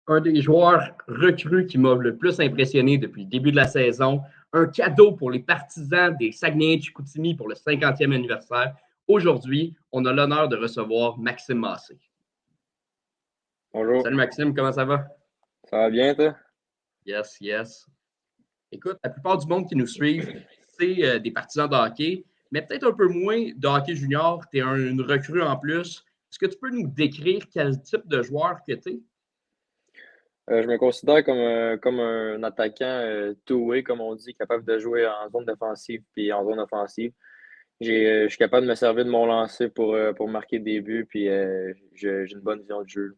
Un des joueurs recrues qui m'a le plus impressionné depuis le début de la saison. Un cadeau pour les partisans des Saguenay-Chicoutimi pour le 50e anniversaire. Aujourd'hui, on a l'honneur de recevoir Maxime Massé. Bonjour. Salut Maxime, comment ça va? Ça va bien, toi? Yes, yes. Écoute, la plupart du monde qui nous suivent, c'est des partisans de hockey, mais peut-être un peu moins de hockey junior. Tu es une recrue en plus. Est-ce que tu peux nous décrire quel type de joueur que tu es? Je me considère comme un attaquant two-way, comme on dit, capable de jouer en zone défensive puis en zone offensive. Je suis capable de me servir de mon lancer pour marquer des buts, puis j'ai une bonne vision de jeu.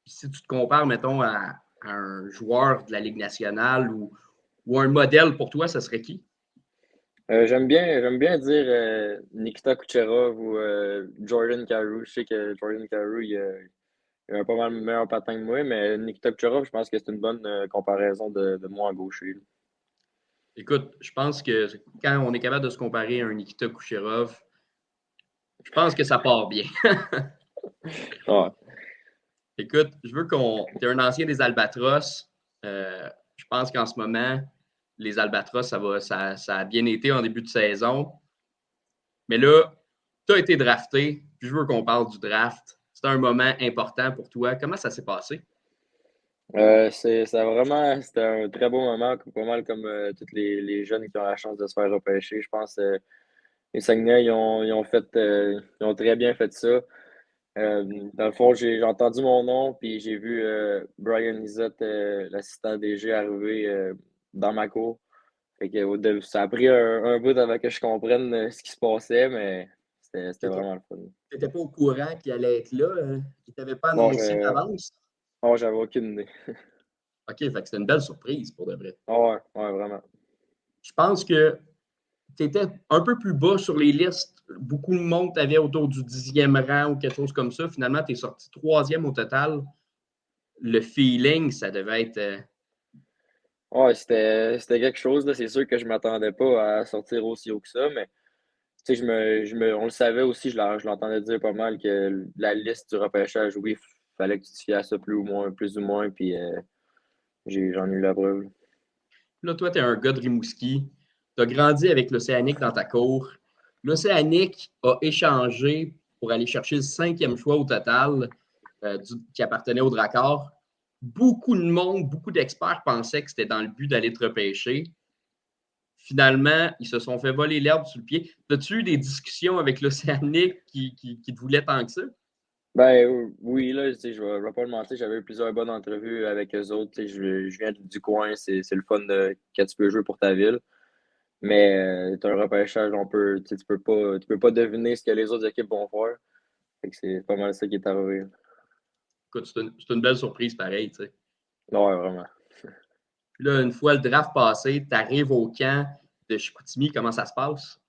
Si tu te compares, mettons, à un joueur de la Ligue nationale ou un modèle pour toi, ce serait qui? J'aime bien dire Nikita Kucherov ou Jordan Carew. Je sais que Jordan Carew, il a un pas mal meilleur patin que moi, mais Nikita Kucherov, je pense que c'est une bonne comparaison de moi à gaucher. Écoute, je pense que quand on est capable de se comparer à un Nikita Kucherov, je pense que ça part bien. Ouais. Écoute, je veux qu'on. Tu es un ancien des Albatros. Je pense qu'en ce moment, les Albatros, ça a bien été en début de saison. Mais là, tu as été drafté. Puis je veux qu'on parle du draft. C'était un moment important pour toi. Comment ça s'est passé? C'était un très beau moment, pas mal comme tous les jeunes qui ont la chance de se faire repêcher. Je pense les Saguenay, ils ont très bien fait ça. Dans le fond, j'ai entendu mon nom, puis j'ai vu Brian Lizotte, l'assistant DG, arriver dans ma cour. Fait que, ça a pris un bout avant que je comprenne ce qui se passait, mais c'était Tu vraiment le fun. n'étais pas au courant qu'il allait être là. Il ne t'avait pas Bon, annoncé d'avance. j'avais aucune idée. OK, fait que c'était une belle surprise pour de vrai. Ah ouais, ouais, vraiment. Je pense que tu étais un peu plus bas sur les listes. Beaucoup de monde t'avait autour du 10e rang ou quelque chose comme ça. Finalement, tu es sorti 3e au total. Le feeling, ça devait être. Ouais, c'était quelque chose, là. C'est sûr que je m'attendais pas à sortir aussi haut que ça, mais tu sais, on le savait aussi, je l'entendais dire pas mal que la liste du repêchage, oui, fallait que tu te fies à ça plus ou moins, puis j'en ai eu la preuve. Là, toi, tu es un gars de Rimouski. Tu as grandi avec l'Océanique dans ta cour. L'Océanique a échangé pour aller chercher le 5e choix au total qui appartenait au Drakkar. Beaucoup de monde, beaucoup d'experts pensaient que c'était dans le but d'aller te repêcher. Finalement, ils se sont fait voler l'herbe sous le pied. As-tu eu des discussions avec l'Océanique qui te voulaient tant que ça? Ben oui, là, tu sais, je vais pas le mentir, j'avais eu plusieurs bonnes entrevues avec eux autres. Tu sais, je viens du coin, c'est le fun quand tu peux jouer pour ta ville. Mais t'as un repêchage, tu sais, tu peux pas deviner ce que les autres équipes vont faire. Fait que c'est pas mal ça qui est arrivé. Écoute, c'est une belle surprise pareil, tu sais. Ouais, vraiment. Puis là, une fois le draft passé, tu arrives au camp de Chicoutimi, comment ça se passe?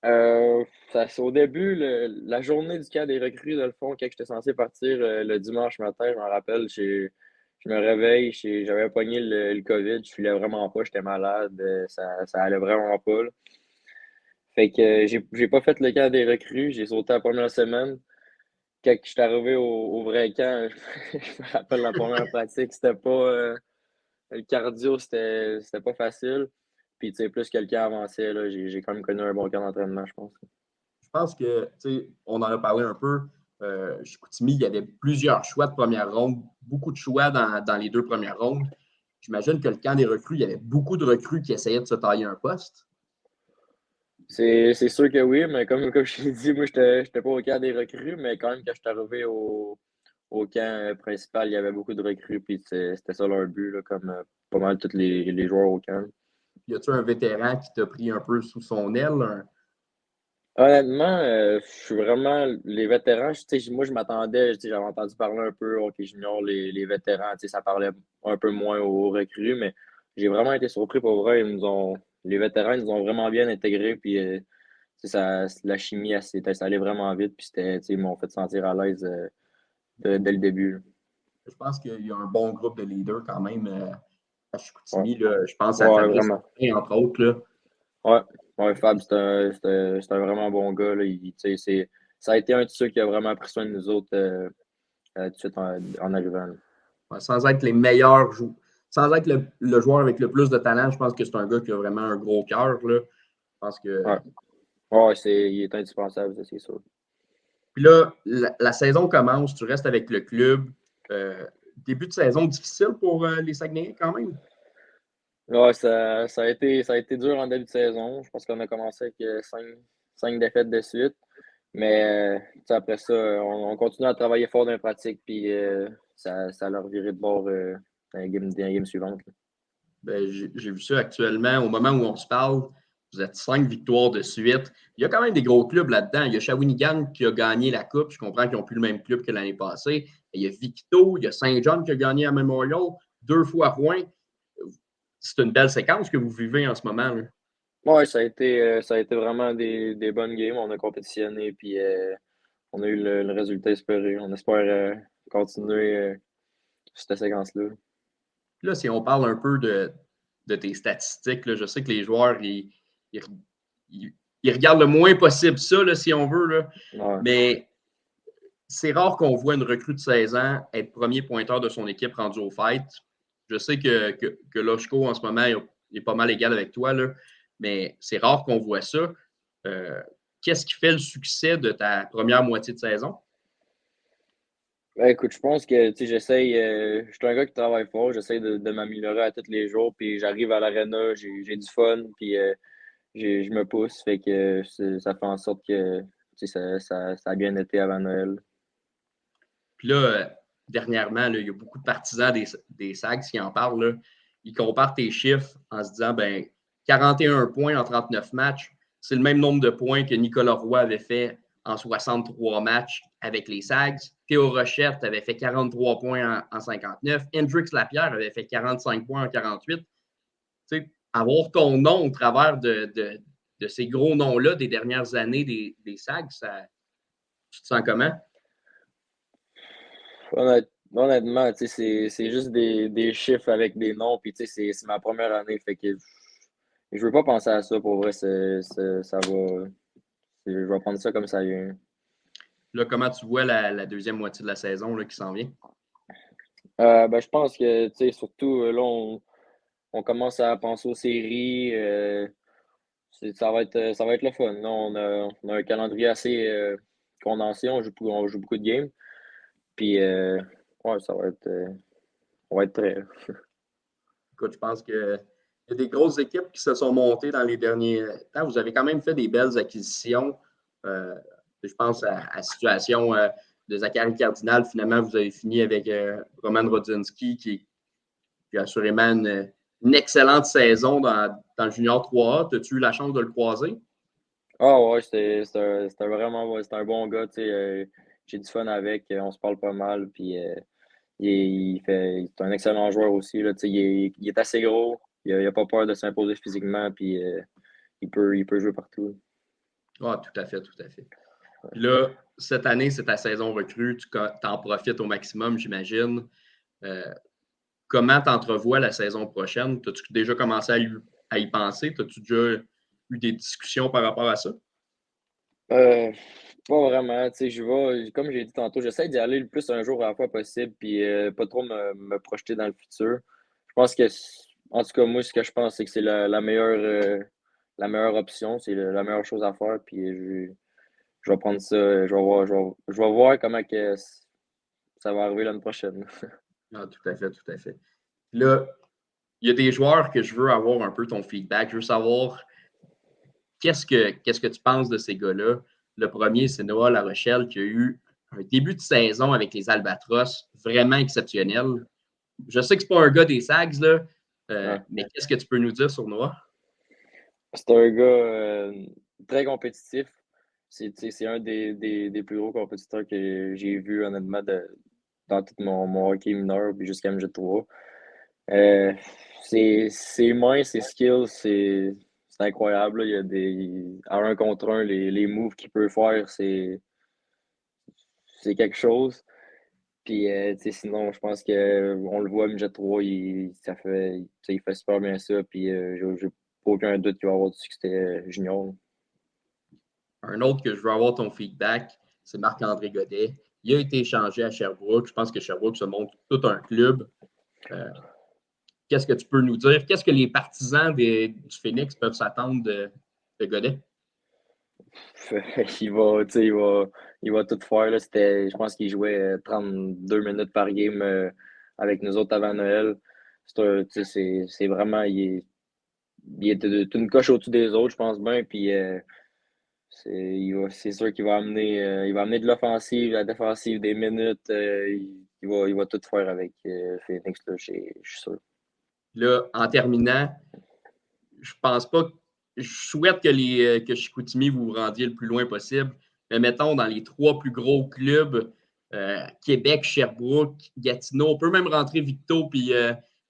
Euh, c'est au début, la journée du camp des recrues, dans le fond, quand j'étais censé partir le dimanche matin, je me rappelle, je me réveille, j'avais pogné le COVID, je filais vraiment pas, j'étais malade, ça allait vraiment pas, là. Fait que j'ai pas fait le camp des recrues, j'ai sauté la première semaine. Quand je suis arrivé au vrai camp, je me rappelle la première pratique, c'était pas le cardio, c'était pas facile. Puis tu sais, plus que le camp avançait, là, j'ai quand même connu un bon camp d'entraînement, je pense. Je pense que, tu sais, on en a parlé un peu. Chicoutimi, il y avait plusieurs choix de première ronde, beaucoup de choix dans les 2 premières rondes. J'imagine que le camp des recrues, il y avait beaucoup de recrues qui essayaient de se tailler un poste. C'est sûr que oui, mais comme je t'ai dit, moi, j'étais pas au camp des recrues, mais quand même, quand je suis arrivé au camp principal, il y avait beaucoup de recrues, puis c'était ça leur but, là, comme pas mal tous les joueurs au camp. Y a-tu un vétéran qui t'a pris un peu sous son aile? Honnêtement, je suis vraiment les vétérans. Moi, je m'attendais, j'avais entendu parler un peu hockey junior, les vétérans, ça parlait un peu moins aux recrues, mais j'ai vraiment été surpris pour vrai. Les vétérans, ils nous ont vraiment bien intégrés, puis la chimie, elle s'est installée vraiment vite, puis ils m'ont fait sentir à l'aise dès le début. Je pense qu'il y a un bon groupe de leaders quand même à Ouais, Chicoutimi. Là. Je pense à ouais, Fabrice vraiment. Martin, entre autres. Là. Ouais, ouais, Fab, c'est un vraiment bon gars. Là. Ça a été un de ceux qui a vraiment pris soin de nous autres tout de suite en arrivant. Là. Ouais, sans être les meilleurs joueurs, sans être le joueur avec le plus de talent, je pense que c'est un gars qui a vraiment un gros cœur. Là. Je pense que. Ouais, ouais il est indispensable, ça, c'est sûr. Puis là, la saison commence, tu restes avec le club. Euh, Début de saison difficile pour les Saguenayens quand même. Ouais, ça a été dur en début de saison. Je pense qu'on a commencé avec cinq défaites de suite. Mais après ça, on continue à travailler fort dans les pratiques, puis ça leur viré de bord dans les games suivantes. Là. Ben, j'ai vu ça actuellement. Au moment où on se parle, vous êtes 5 victoires de suite. Il y a quand même des gros clubs là-dedans. Il y a Shawinigan qui a gagné la Coupe. Je comprends qu'ils n'ont plus le même club que l'année passée. Il y a Victo, il y a Saint-John qui a gagné à Memorial 2 fois à Rouen. C'est une belle séquence que vous vivez en ce moment. Là. Ouais, ça a été vraiment des bonnes games. On a compétitionné, puis on a eu le résultat espéré. On espère continuer cette séquence-là. Là, si on parle un peu de tes statistiques, là, je sais que les joueurs, ils, ils- ils regardent le moins possible ça, là, si on veut. Là. Ouais. Mais c'est rare qu'on voit une recrue de 16 ans être premier pointeur de son équipe rendu au fight. Je sais que Loshko, en ce moment, il est pas mal égal avec toi, là, mais c'est rare qu'on voit ça. Euh, Qu'est-ce qui fait le succès de ta première moitié de saison? Ben, écoute, je pense que j'essaye. Je suis un gars qui travaille fort, j'essaie de m'améliorer à tous les jours, puis j'arrive à l'arena, j'ai du fun, puis je me pousse, fait que ça fait en sorte que ça a bien été avant Noël. Puis là, dernièrement, là, il y a beaucoup de partisans des Sags qui en parlent. Là. Ils comparent tes chiffres en se disant ben, 41 points en 39 matchs, c'est le même nombre de points que Nicolas Roy avait fait en 63 matchs avec les Sags. Théo Rochette avait fait 43 points en 59. Hendrix Lapierre avait fait 45 points en 48. Tu sais, avoir ton nom au travers de ces gros noms-là des dernières années des Sags, tu te sens comment? Honnêtement, c'est juste des chiffres avec des noms, puis c'est ma première année, fait que je veux pas penser à ça, pour vrai, ça va. Je vais prendre ça comme ça vient. Là, comment tu vois la deuxième moitié de la saison là, qui s'en vient? Ben, je pense que, surtout, là, on commence à penser aux séries. Ça va être le fun. Là, on a un calendrier assez condensé. On joue beaucoup de games. Puis, ouais, on va être prêt. Écoute, je pense qu'il y a des grosses équipes qui se sont montées dans les derniers temps. Vous avez quand même fait des belles acquisitions. Euh, je pense à la situation de Zachary Cardinal. Finalement, vous avez fini avec Roman Rodzinski qui a assurément une excellente saison dans le Junior 3A. As-tu eu la chance de le croiser? Ah ouais, c'est un bon gars. J'ai du fun avec. On se parle pas mal. Puis, c'est un excellent joueur aussi. Là, il est assez gros. Il a pas peur de s'imposer physiquement. Puis, il peut jouer partout. Ah, tout à fait, tout à fait. Puis là, cette année, c'est ta saison recrue. Tu en profites au maximum, j'imagine. Euh, Comment tu entrevois la saison prochaine? As-tu déjà commencé à y penser? As-tu déjà eu des discussions par rapport à ça? Euh, Pas vraiment, comme j'ai dit tantôt, j'essaie d'y aller le plus un jour à la fois possible, puis pas trop me projeter dans le futur. Je pense que, en tout cas, moi, ce que je pense, c'est que c'est la meilleure option, c'est la meilleure chose à faire, puis je vais prendre ça, je vais voir comment que ça va arriver l'année prochaine. Ah, tout à fait, tout à fait. Là, il y a des joueurs que je veux avoir un peu ton feedback. Je veux savoir qu'est-ce que tu penses de ces gars-là. Le premier, c'est Noah La Rochelle qui a eu un début de saison avec les Albatros vraiment exceptionnel. Je sais que ce n'est pas un gars des Sags, là, Ouais. mais qu'est-ce que tu peux nous dire sur Noah? C'est un gars très compétitif. c'est un des plus gros compétiteurs que j'ai vu, honnêtement, dans tout mon hockey mineur, puis jusqu'à MJ3. Euh, ses mains, ses skills, c'est incroyable, là. Il y a à un contre un, les moves qu'il peut faire, c'est quelque chose. Puis, tu sais, sinon, je pense qu'on le voit, MJ3, il fait super bien ça. Puis, j'ai aucun doute qu'il va avoir du succès junior. Un autre que je veux avoir ton feedback, c'est Marc-André Godet. Il a été échangé à Sherbrooke. Je pense que Sherbrooke se montre tout un club. Qu'est-ce que tu peux nous dire? Qu'est-ce que les partisans du Phoenix peuvent s'attendre de Godet? Tu sais, il va tout faire, là. Je pense qu'il jouait 32 minutes par game avec nous autres avant Noël. Tu sais, c'est vraiment, il est une coche au-dessus des autres, je pense bien. Puis, c'est sûr qu'il va il va amener de l'offensive, de la défensive, des minutes. Il va tout faire avec Phoenix, là, je suis sûr. Là, en terminant, je pense pas. Je souhaite que Chicoutimi vous vous rendiez le plus loin possible. Mais mettons, dans les 3 plus gros clubs, Québec, Sherbrooke, Gatineau, on peut même rentrer Victo puis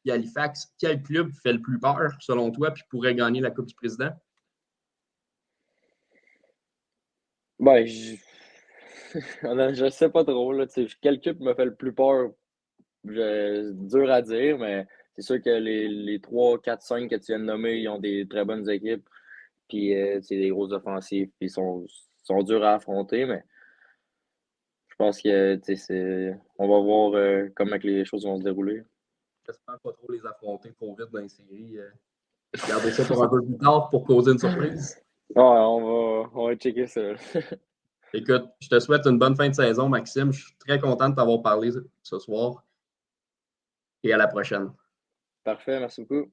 Halifax. Quel club fait le plus peur, selon toi, puis pourrait gagner la Coupe du Président? Ben, je sais pas trop, là, tu sais, quel club me fait le plus peur? Dur à dire, mais c'est sûr que les 3, 4, 5 que tu viens de nommer, ils ont des très bonnes équipes. Puis, c'est des grosses offensives. Puis, sont durs à affronter, mais je pense que, on va voir comment que les choses vont se dérouler. J'espère pas trop les affronter trop vite dans les séries. Gardez ça pour un peu plus tard pour causer une surprise. Ouais, on va checker ça. Écoute, je te souhaite une bonne fin de saison, Maxime. Je suis très content de t'avoir parlé ce soir et à la prochaine. Parfait, merci beaucoup.